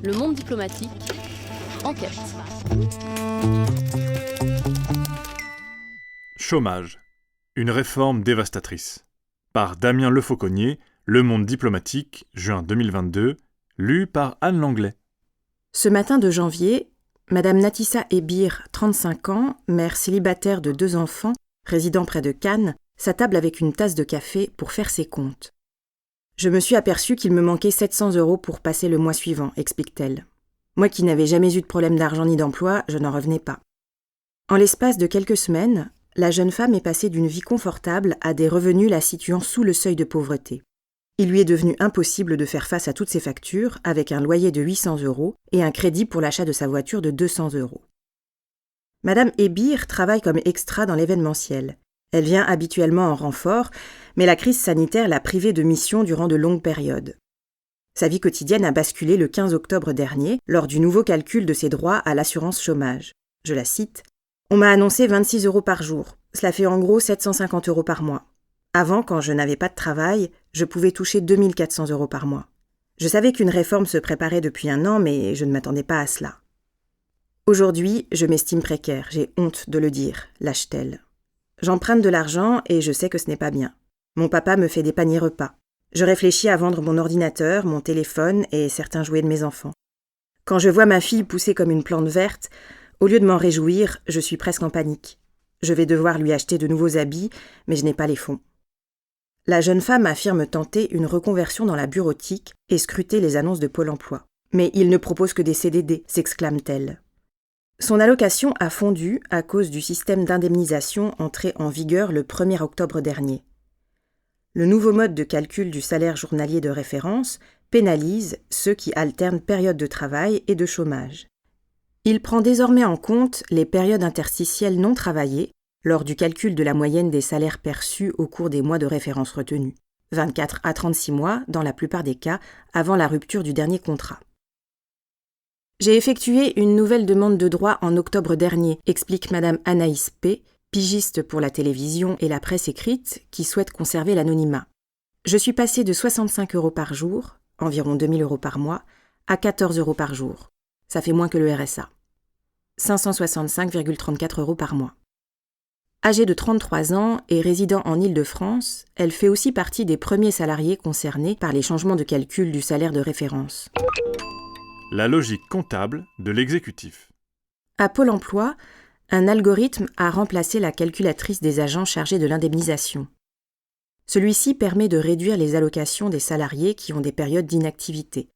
Le monde diplomatique, enquête. Chômage. Une réforme dévastatrice. Par Damien Lefauconnier, Le Monde diplomatique, juin 2022, lu par Anne Langlais. Ce matin de janvier, Madame Natissa Ebir, 35 ans, mère célibataire de 2 enfants, résidant près de Cannes, s'attable avec une tasse de café pour faire ses comptes. « Je me suis aperçue qu'il me manquait 700 € pour passer le mois suivant », explique-t-elle. Moi qui n'avais jamais eu de problème d'argent ni d'emploi, je n'en revenais pas. En l'espace de quelques semaines, la jeune femme est passée d'une vie confortable à des revenus la situant sous le seuil de pauvreté. Il lui est devenu impossible de faire face à toutes ses factures avec un loyer de 800 € et un crédit pour l'achat de sa voiture de 200 €. Madame Ebir travaille comme extra dans l'événementiel. Elle vient habituellement en renfort, mais la crise sanitaire l'a privée de mission durant de longues périodes. Sa vie quotidienne a basculé le 15 octobre dernier lors du nouveau calcul de ses droits à l'assurance chômage. Je la cite. « On m'a annoncé 26 € par jour. Cela fait en gros 750 € par mois. Avant, quand je n'avais pas de travail, je pouvais toucher 2400 € par mois. Je savais qu'une réforme se préparait depuis 1 an, mais je ne m'attendais pas à cela. Aujourd'hui, je m'estime précaire, j'ai honte de le dire, lâche-t-elle. J'emprunte de l'argent et je sais que ce n'est pas bien. Mon papa me fait des paniers repas. Je réfléchis à vendre mon ordinateur, mon téléphone et certains jouets de mes enfants. Quand je vois ma fille pousser comme une plante verte, au lieu de m'en réjouir, je suis presque en panique. Je vais devoir lui acheter de nouveaux habits, mais je n'ai pas les fonds. » La jeune femme affirme tenter une reconversion dans la bureautique et scruter les annonces de Pôle emploi. « Mais il ne propose que des CDD », s'exclame-t-elle. Son allocation a fondu à cause du système d'indemnisation entré en vigueur le 1er octobre dernier. Le nouveau mode de calcul du salaire journalier de référence pénalise ceux qui alternent période de travail et de chômage. Il prend désormais en compte les périodes interstitielles non travaillées lors du calcul de la moyenne des salaires perçus au cours des mois de référence retenus, 24 à 36 mois dans la plupart des cas avant la rupture du dernier contrat. J'ai effectué une nouvelle demande de droit en octobre dernier, explique Madame Anaïs P., pigiste pour la télévision et la presse écrite, qui souhaite conserver l'anonymat. Je suis passée de 65 € par jour, environ 2000 € par mois, à 14 € par jour. Ça fait moins que le RSA. 565,34 € par mois. Âgée de 33 ans et résidant en Île-de-France, elle fait aussi partie des premiers salariés concernés par les changements de calcul du salaire de référence. La logique comptable de l'exécutif. À Pôle emploi, un algorithme a remplacé la calculatrice des agents chargés de l'indemnisation. Celui-ci permet de réduire les allocations des salariés qui ont des périodes d'inactivité.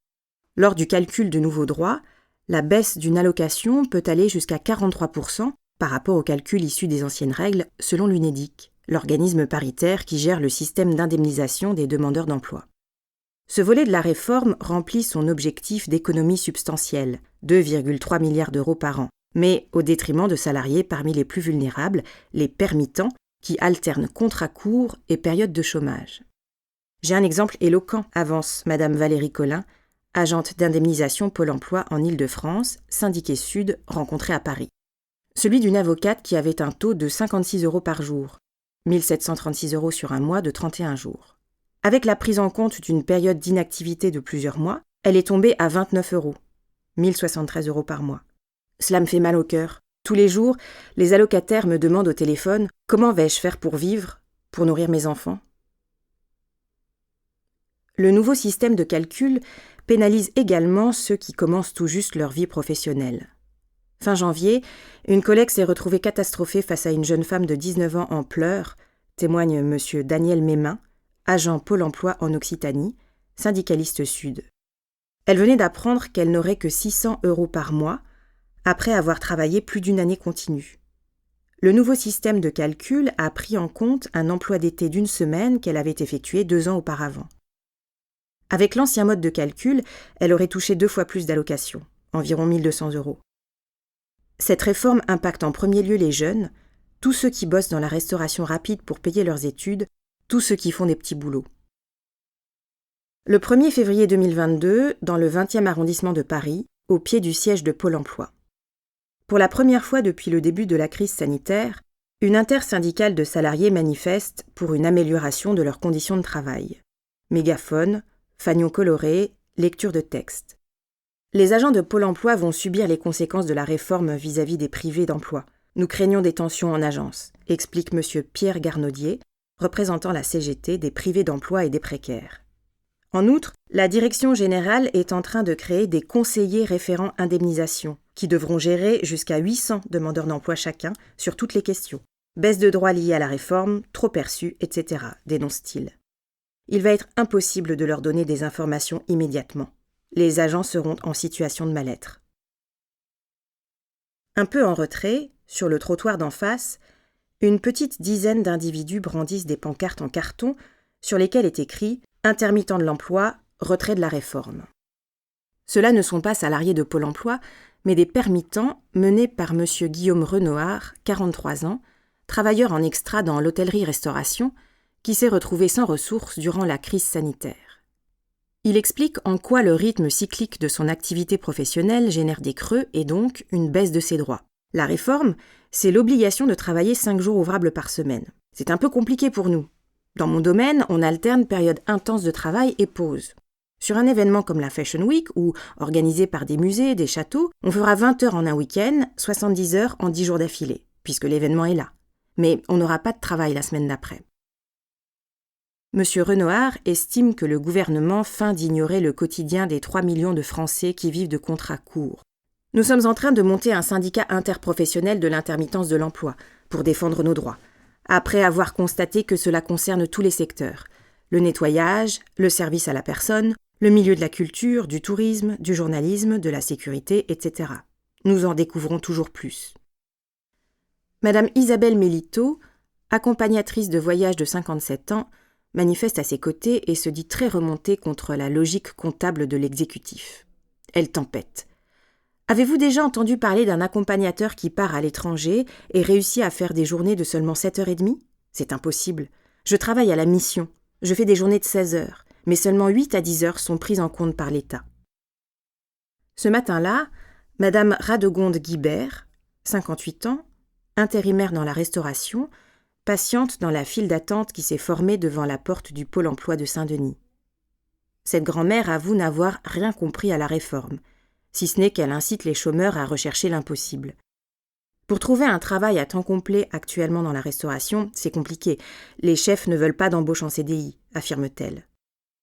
Lors du calcul de nouveaux droits, la baisse d'une allocation peut aller jusqu'à 43% par rapport au calcul issu des anciennes règles selon l'UNEDIC, l'organisme paritaire qui gère le système d'indemnisation des demandeurs d'emploi. Ce volet de la réforme remplit son objectif d'économie substantielle, 2,3 milliards € par an, mais au détriment de salariés parmi les plus vulnérables, les permittents, qui alternent contrat court et période de chômage. J'ai un exemple éloquent, avance Madame Valérie Collin, agente d'indemnisation Pôle emploi en Île-de-France, syndiqué Sud, rencontrée à Paris. Celui d'une avocate qui avait un taux de 56 € par jour, 1736 € sur un mois de 31 jours. Avec la prise en compte d'une période d'inactivité de plusieurs mois, elle est tombée à 29 €, 1073 € par mois. Cela me fait mal au cœur. Tous les jours, les allocataires me demandent au téléphone « Comment vais-je faire pour vivre, pour nourrir mes enfants ?» Le nouveau système de calcul pénalise également ceux qui commencent tout juste leur vie professionnelle. Fin janvier, une collègue s'est retrouvée catastrophée face à une jeune femme de 19 ans en pleurs, témoigne M. Daniel Mémin, agent Pôle emploi en Occitanie, syndicaliste Sud. Elle venait d'apprendre qu'elle n'aurait que 600 € par mois, après avoir travaillé plus d'1 année continue. Le nouveau système de calcul a pris en compte un emploi d'été d'1 semaine qu'elle avait effectué 2 ans auparavant. Avec l'ancien mode de calcul, elle aurait touché 2 fois plus d'allocations, environ 1200 €. Cette réforme impacte en premier lieu les jeunes, tous ceux qui bossent dans la restauration rapide pour payer leurs études, tous ceux qui font des petits boulots. Le 1er février 2022, dans le 20e arrondissement de Paris, au pied du siège de Pôle emploi. Pour la première fois depuis le début de la crise sanitaire, une intersyndicale de salariés manifeste pour une amélioration de leurs conditions de travail. Mégaphone, fanions colorés, lecture de texte. Les agents de Pôle emploi vont subir les conséquences de la réforme vis-à-vis des privés d'emploi. Nous craignons des tensions en agence, explique M. Pierre Garnaudier, représentant la CGT des privés d'emploi et des précaires. En outre, la direction générale est en train de créer des conseillers référents indemnisation, qui devront gérer jusqu'à 800 demandeurs d'emploi chacun sur toutes les questions. Baisse de droits liés à la réforme, trop perçus, etc., dénonce-t-il. Il va être impossible de leur donner des informations immédiatement. Les agents seront en situation de mal-être. Un peu en retrait, sur le trottoir d'en face, une petite dizaine d'individus brandissent des pancartes en carton sur lesquelles est écrit « Intermittent de l'emploi, retrait de la réforme ». Ceux-là ne sont pas salariés de Pôle emploi, mais des permittents menés par M. Guillaume Renoir, 43 ans, travailleur en extra dans l'hôtellerie-restauration, qui s'est retrouvé sans ressources durant la crise sanitaire. Il explique en quoi le rythme cyclique de son activité professionnelle génère des creux et donc une baisse de ses droits. La réforme, c'est l'obligation de travailler 5 jours ouvrables par semaine. C'est un peu compliqué pour nous. Dans mon domaine, on alterne période intense de travail et pause. Sur un événement comme la Fashion Week, ou organisé par des musées, des châteaux, on fera 20 heures en un week-end, 70 heures en 10 jours d'affilée, puisque l'événement est là. Mais on n'aura pas de travail la semaine d'après. M. Renoir estime que le gouvernement feint d'ignorer le quotidien des 3 millions de Français qui vivent de contrats courts. Nous sommes en train de monter un syndicat interprofessionnel de l'intermittence de l'emploi pour défendre nos droits, après avoir constaté que cela concerne tous les secteurs, le nettoyage, le service à la personne, le milieu de la culture, du tourisme, du journalisme, de la sécurité, etc. Nous en découvrons toujours plus. Madame Isabelle Mélito, accompagnatrice de voyage de 57 ans, manifeste à ses côtés et se dit très remontée contre la logique comptable de l'exécutif. Elle tempête. Avez-vous déjà entendu parler d'un accompagnateur qui part à l'étranger et réussit à faire des journées de seulement 7h30 ? C'est impossible. Je travaille à la mission. Je fais des journées de 16 heures, mais seulement 8 à 10 heures sont prises en compte par l'État. Ce matin-là, Madame Radegonde Guibert, 58 ans, intérimaire dans la restauration, patiente dans la file d'attente qui s'est formée devant la porte du Pôle emploi de Saint-Denis. Cette grand-mère avoue n'avoir rien compris à la réforme, si ce n'est qu'elle incite les chômeurs à rechercher l'impossible. Pour trouver un travail à temps complet actuellement dans la restauration, c'est compliqué. Les chefs ne veulent pas d'embauche en CDI, affirme-t-elle.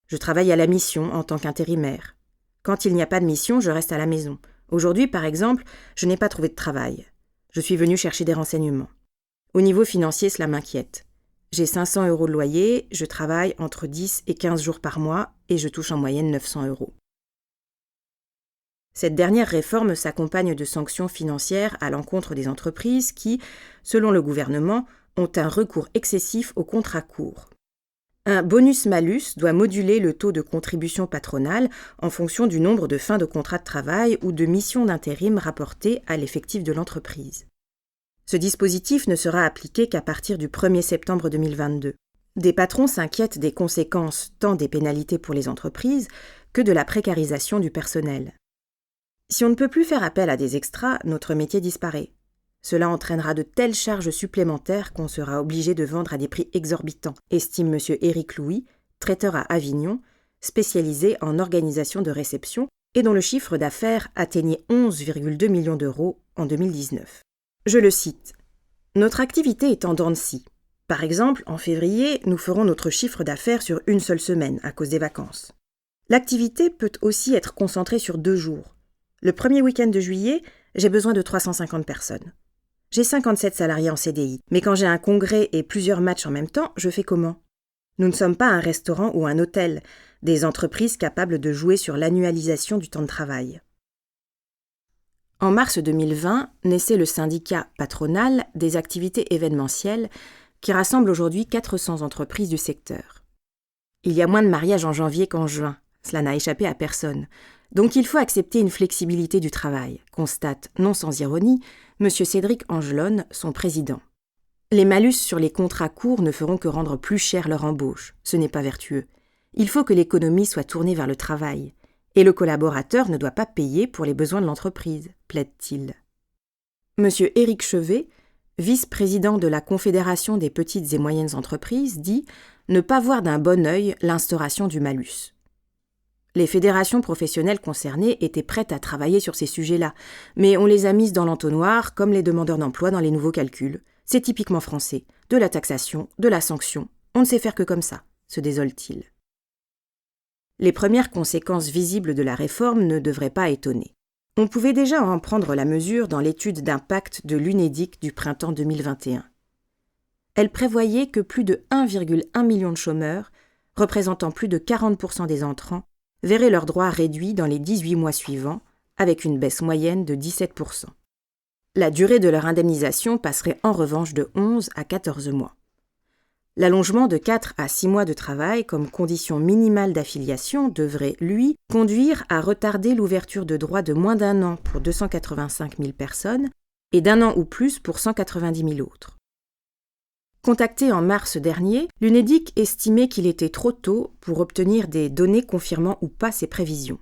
Je travaille à la mission en tant qu'intérimaire. Quand il n'y a pas de mission, je reste à la maison. Aujourd'hui, par exemple, je n'ai pas trouvé de travail. Je suis venue chercher des renseignements. Au niveau financier, cela m'inquiète. J'ai 500 € de loyer, je travaille entre 10 et 15 jours par mois et je touche en moyenne 900 €. Cette dernière réforme s'accompagne de sanctions financières à l'encontre des entreprises qui, selon le gouvernement, ont un recours excessif aux contrats courts. Un bonus-malus doit moduler le taux de contribution patronale en fonction du nombre de fins de contrat de travail ou de missions d'intérim rapportées à l'effectif de l'entreprise. Ce dispositif ne sera appliqué qu'à partir du 1er septembre 2022. Des patrons s'inquiètent des conséquences tant des pénalités pour les entreprises que de la précarisation du personnel. Si on ne peut plus faire appel à des extras, notre métier disparaît. Cela entraînera de telles charges supplémentaires qu'on sera obligé de vendre à des prix exorbitants, estime M. Éric Louis, traiteur à Avignon, spécialisé en organisation de réception et dont le chiffre d'affaires atteignait 11,2 millions d'euros en 2019. Je le cite. « Notre activité est en dents de scie. Par exemple, en février, nous ferons notre chiffre d'affaires sur une seule semaine à cause des vacances. L'activité peut aussi être concentrée sur 2 jours. Le premier week-end de juillet, j'ai besoin de 350 personnes. J'ai 57 salariés en CDI, mais quand j'ai un congrès et plusieurs matchs en même temps, je fais comment ? Nous ne sommes pas un restaurant ou un hôtel, des entreprises capables de jouer sur l'annualisation du temps de travail. » En mars 2020, naissait le syndicat patronal des activités événementielles qui rassemble aujourd'hui 400 entreprises du secteur. Il y a moins de mariages en janvier qu'en juin, cela n'a échappé à personne. Donc il faut accepter une flexibilité du travail, constate, non sans ironie, M. Cédric Angelone, son président. Les malus sur les contrats courts ne feront que rendre plus cher leur embauche. Ce n'est pas vertueux. Il faut que l'économie soit tournée vers le travail. Et le collaborateur ne doit pas payer pour les besoins de l'entreprise, plaide-t-il. M. Éric Chevet, vice-président de la Confédération des petites et moyennes entreprises, dit ne pas voir d'un bon œil l'instauration du malus. Les fédérations professionnelles concernées étaient prêtes à travailler sur ces sujets-là, mais on les a mises dans l'entonnoir comme les demandeurs d'emploi dans les nouveaux calculs. C'est typiquement français. De la taxation, de la sanction. On ne sait faire que comme ça, se désole-t-il. Les premières conséquences visibles de la réforme ne devraient pas étonner. On pouvait déjà en prendre la mesure dans l'étude d'impact de l'UNEDIC du printemps 2021. Elle prévoyait que plus de 1,1 million de chômeurs, représentant plus de 40% des entrants, verraient leurs droits réduits dans les 18 mois suivants, avec une baisse moyenne de 17%. La durée de leur indemnisation passerait en revanche de 11 à 14 mois. L'allongement de 4 à 6 mois de travail comme condition minimale d'affiliation devrait, lui, conduire à retarder l'ouverture de droits de moins d'1 an pour 285 000 personnes et d'1 an ou plus pour 190 000 autres. Contacté en mars dernier, l'UNEDIC estimait qu'il était trop tôt pour obtenir des données confirmant ou pas ces prévisions.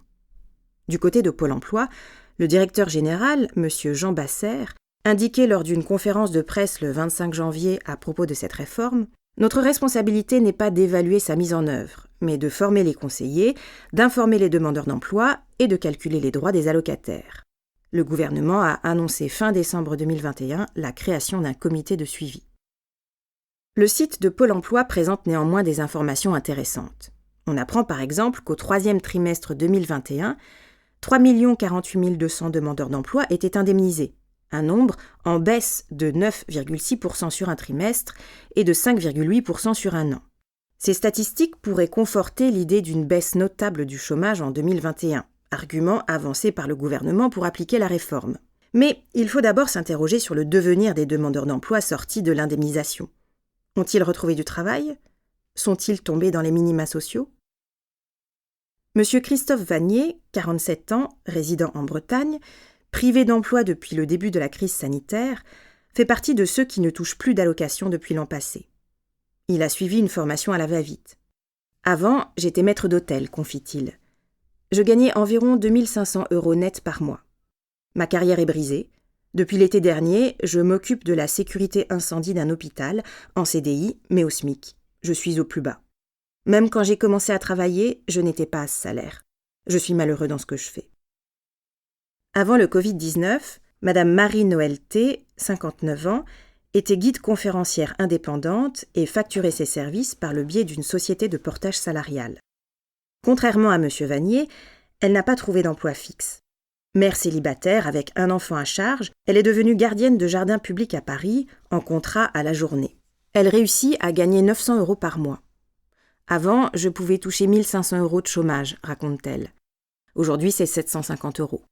Du côté de Pôle emploi, le directeur général, M. Jean Basser, indiquait lors d'une conférence de presse le 25 janvier à propos de cette réforme « Notre responsabilité n'est pas d'évaluer sa mise en œuvre, mais de former les conseillers, d'informer les demandeurs d'emploi et de calculer les droits des allocataires. » Le gouvernement a annoncé fin décembre 2021 la création d'un comité de suivi. Le site de Pôle emploi présente néanmoins des informations intéressantes. On apprend par exemple qu'au troisième trimestre 2021, 3 48 200 demandeurs d'emploi étaient indemnisés, un nombre en baisse de 9,6% sur un trimestre et de 5,8% sur un an. Ces statistiques pourraient conforter l'idée d'une baisse notable du chômage en 2021, argument avancé par le gouvernement pour appliquer la réforme. Mais il faut d'abord s'interroger sur le devenir des demandeurs d'emploi sortis de l'indemnisation. Ont-ils retrouvé du travail ? Sont-ils tombés dans les minima sociaux ? Monsieur Christophe Vanier, 47 ans, résident en Bretagne, privé d'emploi depuis le début de la crise sanitaire, fait partie de ceux qui ne touchent plus d'allocations depuis l'an passé. Il a suivi une formation à la va-vite. « Avant, j'étais maître d'hôtel », confie-t-il. « Je gagnais environ 2 500 € net par mois. Ma carrière est brisée. Depuis l'été dernier, je m'occupe de la sécurité incendie d'un hôpital, en CDI, mais au SMIC. Je suis au plus bas. Même quand j'ai commencé à travailler, je n'étais pas à ce salaire. Je suis malheureux dans ce que je fais. » Avant le Covid-19, Madame Marie-Noël T, 59 ans, était guide conférencière indépendante et facturait ses services par le biais d'une société de portage salarial. Contrairement à Monsieur Vanier, elle n'a pas trouvé d'emploi fixe. Mère célibataire avec un enfant à charge, elle est devenue gardienne de jardin public à Paris, en contrat à la journée. Elle réussit à gagner 900 € par mois. « Avant, je pouvais toucher 1 500 € de chômage », raconte-t-elle. Aujourd'hui, c'est 750 €.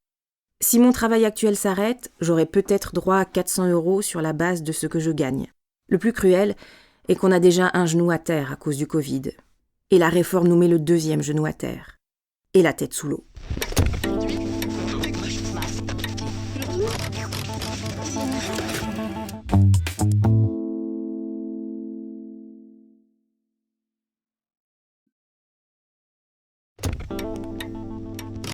Si mon travail actuel s'arrête, j'aurai peut-être droit à 400 € sur la base de ce que je gagne. Le plus cruel est qu'on a déjà un genou à terre à cause du Covid. Et la réforme nous met le 2e genou à terre. Et la tête sous l'eau.